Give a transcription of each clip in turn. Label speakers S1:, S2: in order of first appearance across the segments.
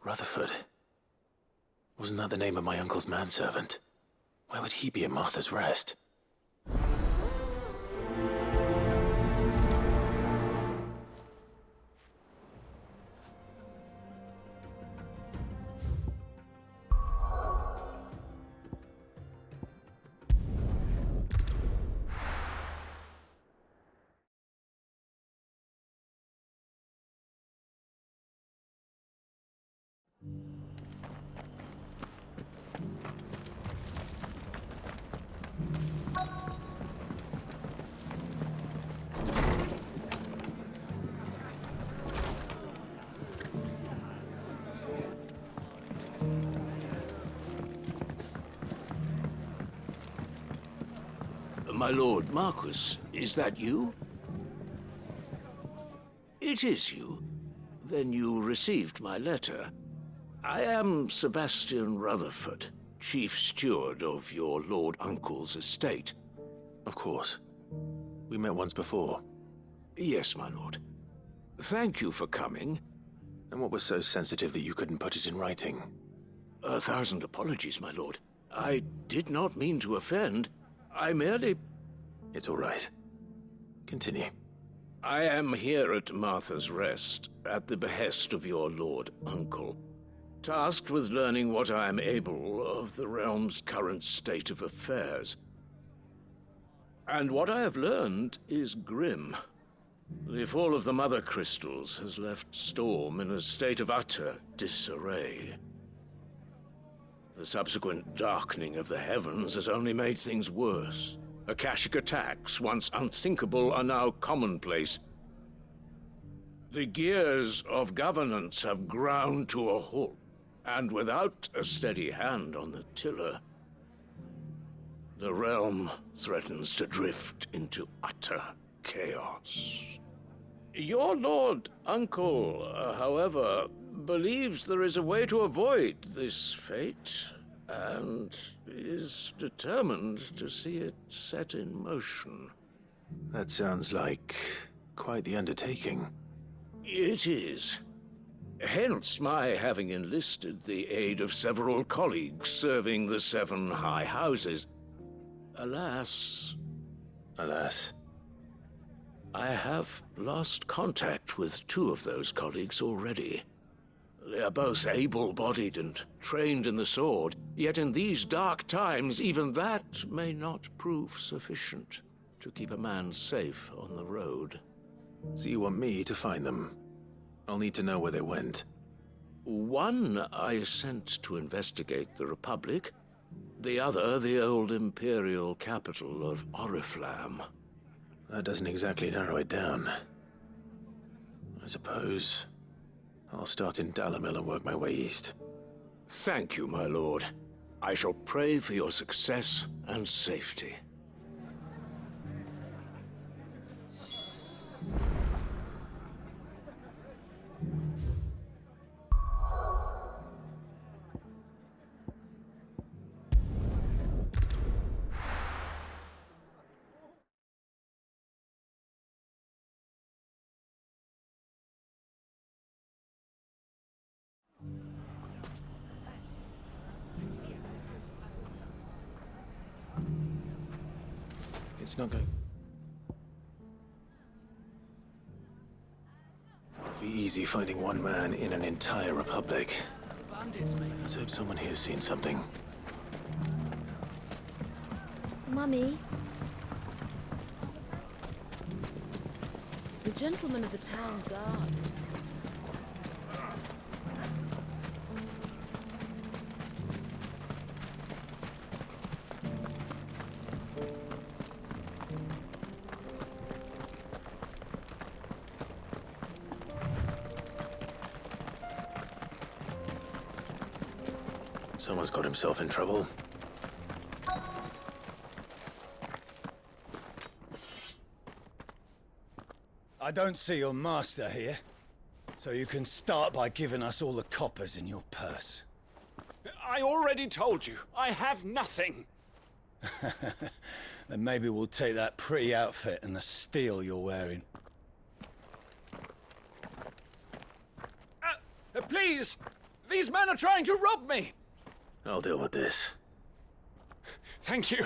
S1: Rutherford. Wasn't that the name of my uncle's manservant? Why would he be at Martha's Rest?
S2: My lord Marquis, is that you? It is you. Then you received my letter. I am Sebastian Rutherford, chief steward of your lord uncle's estate.
S1: Of course. We met once before.
S2: Yes, my lord. Thank you for coming.
S1: And what was so sensitive that you couldn't put it in writing?
S2: 1,000 apologies, my lord. I did not mean to offend. I merely...
S1: It's all right. Continue.
S2: I am here at Martha's Rest, at the behest of your lord uncle, tasked with learning what I am able of the realm's current state of affairs. And what I have learned is grim. The fall of the Mothercrystals has left Storm in a state of utter disarray. The subsequent darkening of the heavens has only made things worse. Akashic attacks, once unthinkable, are now commonplace. The gears of governance have ground to a halt, and without a steady hand on the tiller, the realm threatens to drift into utter chaos. Your lord uncle, however, believes there is a way to avoid this fate, and is determined to see it set in motion.
S1: That sounds like quite the undertaking.
S2: It is. Hence my having enlisted the aid of several colleagues serving the 7 high houses. Alas, I have lost contact with 2 of those colleagues already. They are both able-bodied and trained in the sword, yet in these dark times, even that may not prove sufficient to keep a man safe on the road.
S1: So you want me to find them? I'll need to know where they went.
S2: One I sent to investigate the Republic, the other the old Imperial capital of Oriflamme.
S1: That doesn't exactly narrow it down. I suppose I'll start in Dalamil and work my way east.
S2: Thank you, my lord. I shall pray for your success and safety.
S1: It's not going to be easy finding one man in an entire republic. Let's hope someone here's seen something.
S3: Mummy? The gentleman of the town guard is...
S1: Someone's got himself in trouble.
S4: I don't see your master here, so you can start by giving us all the coppers in your purse.
S5: I already told you, I have nothing.
S4: Then maybe we'll take that pretty outfit and the steel you're wearing.
S5: Please, These men are trying to rob me!
S1: I'll deal with this.
S5: Thank you.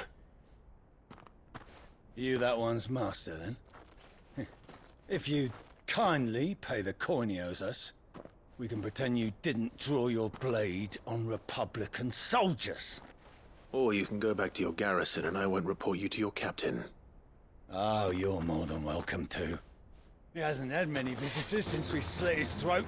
S4: You that one's master, then? If you'd kindly pay the coin he owes us, we can pretend you didn't draw your blade on Republican soldiers.
S1: Or you can go back to your garrison and I won't report you to your captain.
S4: Oh, you're more than welcome to. He hasn't had many visitors since we slit his throat.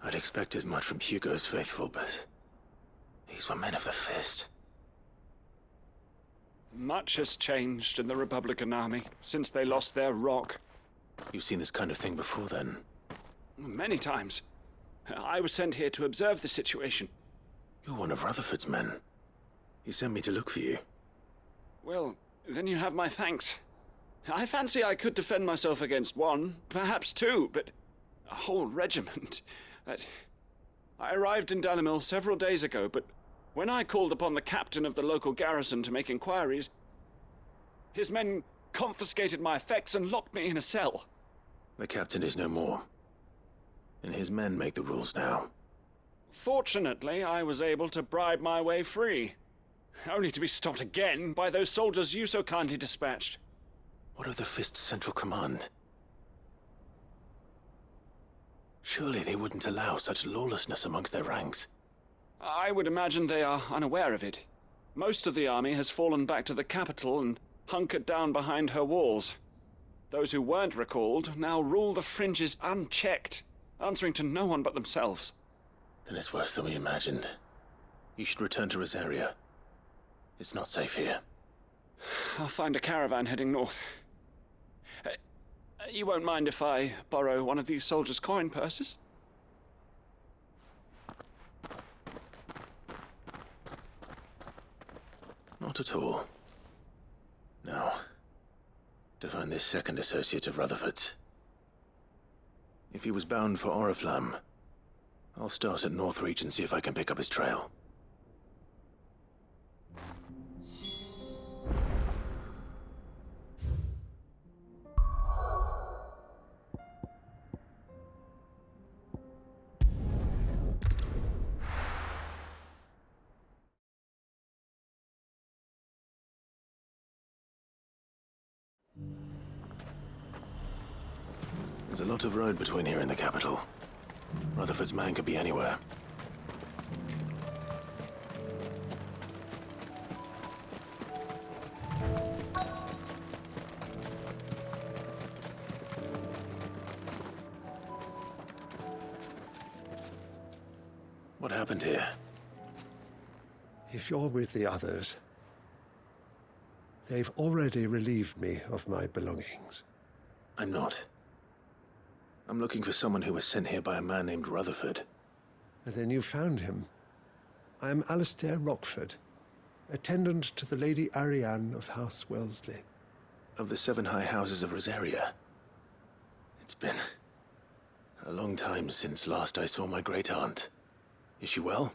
S1: I'd expect as much from Hugo's faithful, but these were men of the fist.
S5: Much has changed in the Republican army since they lost their rock.
S1: You've seen this kind of thing before, then?
S5: Many times. I was sent here to observe the situation.
S1: You're one of Rutherford's men. He sent me to look for you.
S5: Well, then you have my thanks. I fancy I could defend myself against one, perhaps two, but a whole regiment. I arrived in Dalimil several days ago, but when I called upon the captain of the local garrison to make inquiries, his men confiscated my effects and locked me in a cell.
S1: The captain is no more, and his men make the rules now.
S5: Fortunately, I was able to bribe my way free, only to be stopped again by those soldiers you so kindly dispatched.
S1: What of the Fist's central command? Surely they wouldn't allow such lawlessness amongst their ranks.
S5: I would imagine they are unaware of it. Most of the army has fallen back to the capital and hunkered down behind her walls. Those who weren't recalled now rule the fringes unchecked, answering to no one but themselves.
S1: Then it's worse than we imagined. You should return to Rosaria. It's not safe here.
S5: I'll find a caravan heading north. You won't mind if I borrow one of these soldiers' coin purses?
S1: Not at all. Now, to find this second associate of Rutherford's. If he was bound for Oriflamme, I'll start at Northreach and see if I can pick up his trail. There's a lot of road between here and the capital. Rutherford's man could be anywhere. What happened here?
S6: If you're with the others, they've already relieved me of my belongings.
S1: I'm not. I'm looking for someone who was sent here by a man named Rutherford.
S6: And then you found him. I am Alistair Rockford, attendant to the Lady Ariane of House Wellesley.
S1: Of the 7 high houses of Rosaria. It's been a long time since last I saw my great-aunt. Is she well?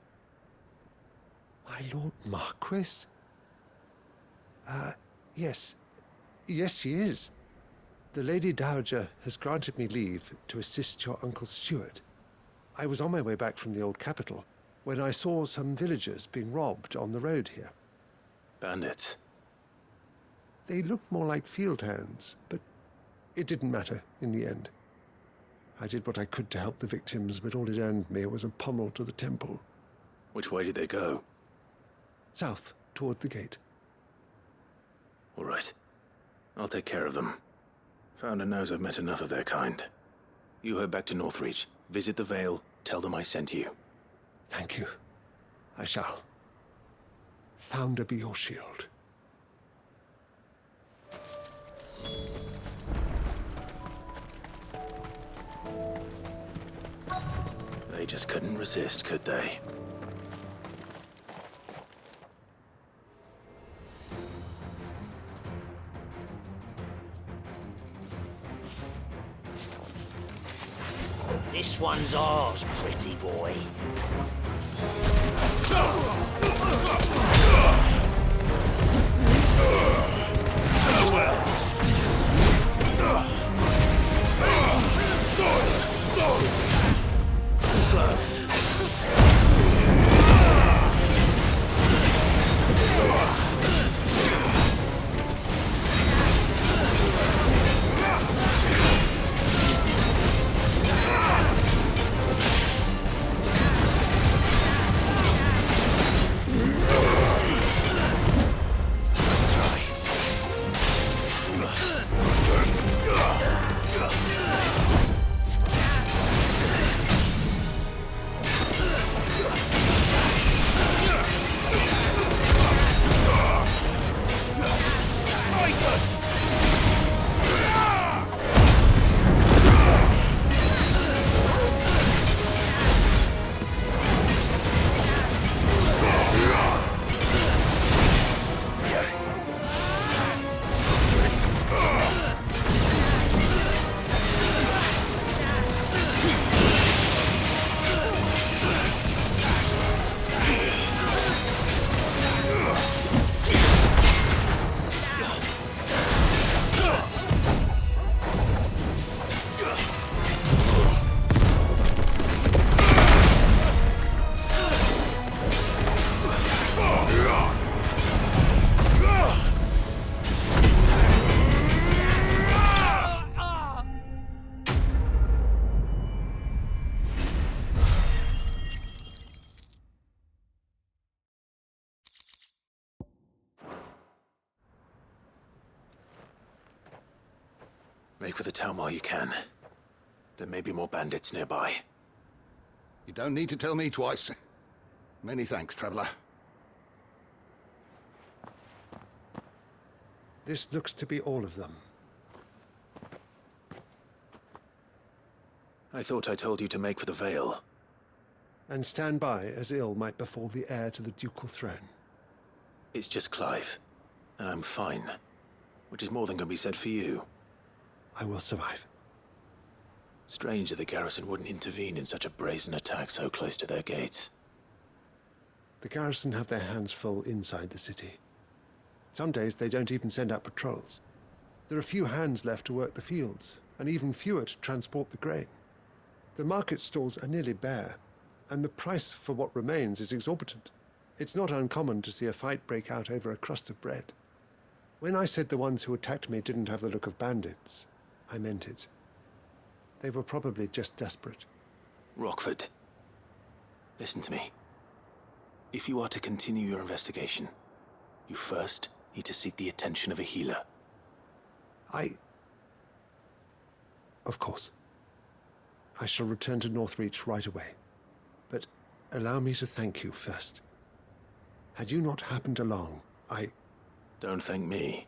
S6: My Lord Marquis? Yes. Yes, she is. The Lady Dowager has granted me leave to assist your Uncle Stuart. I was on my way back from the old capital when I saw some villagers being robbed on the road here.
S1: Bandits?
S6: They looked more like field hands, but it didn't matter in the end. I did what I could to help the victims, but all it earned me was a pommel to the temple.
S1: Which way did they go?
S6: South, toward the gate.
S1: All right. I'll take care of them. Founder knows I've met enough of their kind. You head back to Northreach, visit the Vale, tell them I sent you.
S6: Thank you. I shall. Founder be your shield.
S1: just couldn't resist, could they?
S7: This one's ours, pretty boy.
S1: Make for the town while you can. There may be more bandits nearby.
S8: You don't need to tell me twice. Many thanks, traveler.
S6: This looks to be all of them.
S1: I thought I told you to make for the Vale.
S6: And stand by as ill might befall the heir to the ducal throne.
S1: It's just Clive, and I'm fine. Which is more than can be said for you.
S6: I will survive.
S1: Strange that the garrison wouldn't intervene in such a brazen attack so close to their gates.
S6: The garrison have their hands full inside the city. Some days they don't even send out patrols. There are few hands left to work the fields, and even fewer to transport the grain. The market stalls are nearly bare, and the price for what remains is exorbitant. It's not uncommon to see a fight break out over a crust of bread. When I said the ones who attacked me didn't have the look of bandits, I meant it. They were probably just desperate.
S1: Rockford, listen to me. If you are to continue your investigation, you first need to seek the attention of a healer.
S6: Of course. I shall return to Northreach right away. But allow me to thank you first. Had you not happened along,
S1: Don't thank me.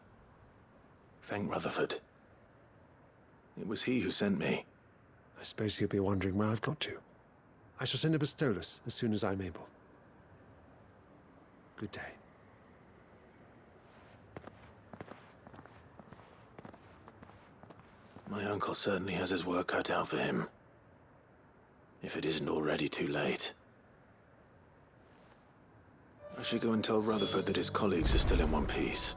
S1: Thank Rutherford. It was he who sent me.
S6: I suppose he'll be wondering where I've got to. I shall send a Pistolus as soon as I'm able. Good day.
S1: My uncle certainly has his work cut out for him. If it isn't already too late. I should go and tell Rutherford that his colleagues are still in one piece.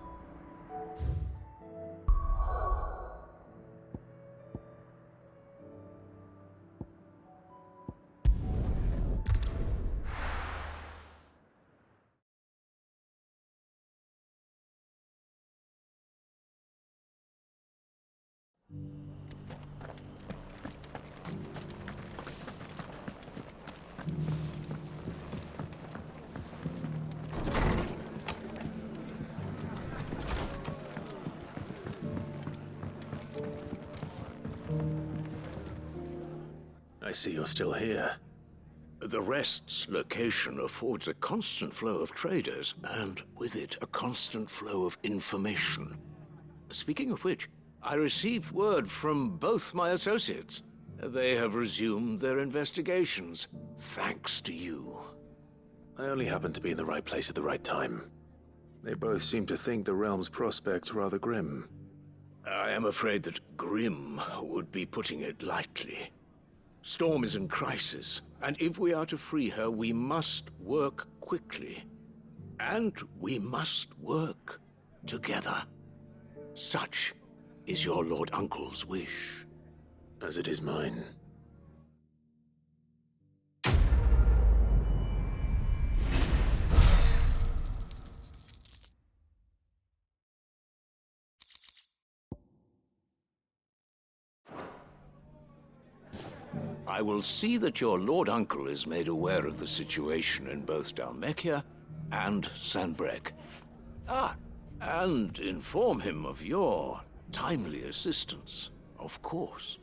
S1: I see you're still here.
S2: The Rest's location affords a constant flow of traders, and with it, a constant flow of information. Speaking of which, I received word from both my associates. They have resumed their investigations, thanks to you.
S1: I only happened to be in the right place at the right time. They both seem to think the realm's prospects rather grim.
S2: I am afraid that grim would be putting it lightly. Storm is in crisis, and if we are to free her, we must work quickly. And we must work together. Such is your Lord Uncle's wish.
S1: As it is mine.
S2: I will see that your Lord Uncle is made aware of the situation in both Dhalmekia and Sanbreque. And inform him of your timely assistance, of course.